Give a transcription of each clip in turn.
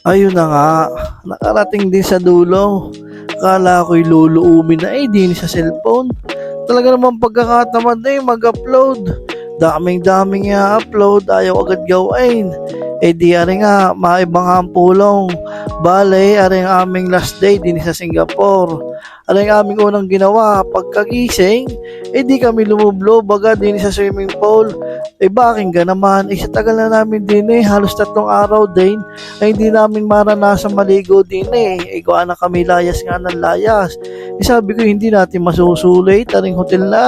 Ayun na nga, nakarating din sa dulo. Akala ko'y luluumin na din sa cellphone. Talaga naman pagkakatamad mag-upload. Daming-daming i-upload, ayaw agad gawain. Di ari nga, maiba nga ang pulong. Bale, ari ang aming last day din sa Singapore. Ari ang aming unang ginawa, pagkagising, di kami lumublo, baga din sa swimming pool. Bakit ka naman, sa tagal na namin din halos 3 araw din, hindi namin maranasan maligo din gawa na kami layas nga ng layas. Sabi ko hindi natin masusulit, aring hotel na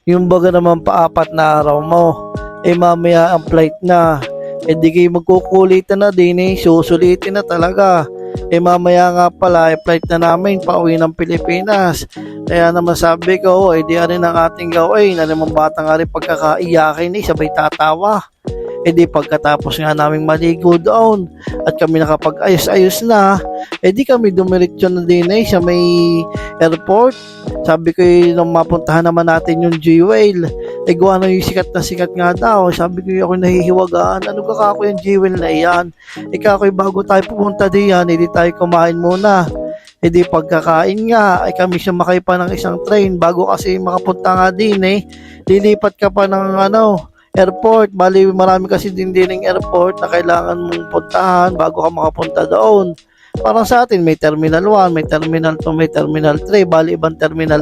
yung baga naman pa 4 na araw mo, mamaya ang flight na, di kayo magkukulitan na din susulitin na talaga. Mamaya nga pala, flight na namin pauwi ng Pilipinas. Kaya naman sabi ko, di rin ang ating gawin. Ano naman bata nga rin pagkakaiyakin sabay tatawa. Di pagkatapos nga naming maligo doon at kami nakapag-ayos-ayos na, di kami dumiretso na din sa may airport. Sabi ko nung mapuntahan naman natin yung Jewel, gawa na yung sikat na sikat nga daw. Sabi ko ako nahihiwagaan, ano ka ako yung Jewel na iyan? Ikaw bago tayo pumunta diyan, di tayo kumain muna. Di pagkakain nga, kami sumakay pa ng isang train bago kasi makapunta nga din lilipat ka pa ng airport. Bali marami kasi din airport na kailangan mong puntahan bago ka makapunta doon. Parang sa atin may terminal 1, may terminal 2, may terminal 3, bali ibang terminal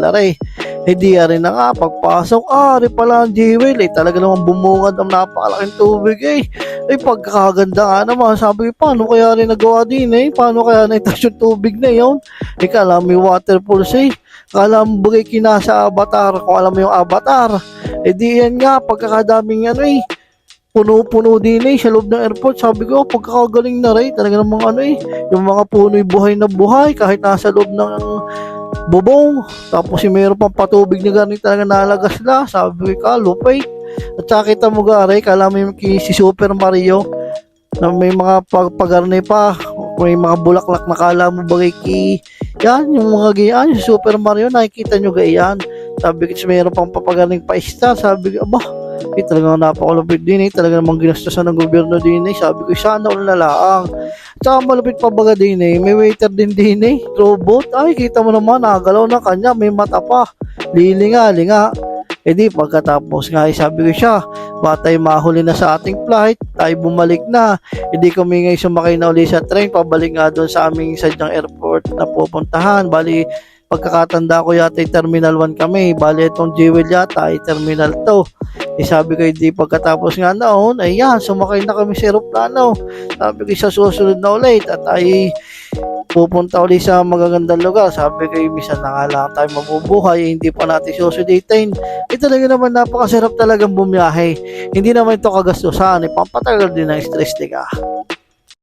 di rin na nga pagpasok, ari pala ang Jewel talaga namang bumungad ang napakalaking tubig pagkakaganda nga naman. Sabi ko paano kaya rin nagawa din paano kaya naitas yung tubig na yun kala may waterfalls kala mo bagay kinasa Avatar, kung alam mo yung Avatar di yan nga pagkakadaming puno-puno din sa loob ng airport. Sabi ko pagkakagaling na talaga namang yung mga puno'y buhay na buhay kahit nasa loob ng bubong. Tapos mayroon pang patubig na ganit talaga nalagas na. Sabi ko lupay. At saka kita mo gari, kala mo yung si Super Mario na may mga pagpagarni pa, may mga bulaklak na kala mo bagay yan, yung mga gayaan, si Super Mario, nakikita nyo gayan. Sabi ko mayroon pang papagarning pa-star. Sabi ko talagang napakalupit din talaga namang ginastosan ng gobyerno din sabi ko sana all na lang. Tsaka malupit pa baga din may waiter din robot, kita mo naman nagalaw na kanya, may mata pa, lilinga di pagkatapos nga sabi ko siya batay mahuli na sa ating flight, tayo bumalik na, di kami ngayon sumakay na uli sa train pabalik nga doon sa aming sadyang airport na pupuntahan. Bali pagkakatanda ko yata terminal 1 kami, bali itong Jewel yata ay terminal 2. Sabi ko di pagkatapos nga noon yan sumakay na kami sa aeroplano. Sabi ko sa susunod na ulit at ay pupunta ulit sa magagandang lugar. Sabi ko minsan na nga lang tayo mabubuhay, hindi pa natin susulitin. Talaga naman napakasarap talagang bumiyahe, hindi naman ito kagastusan, pampatagal din ng stress ka.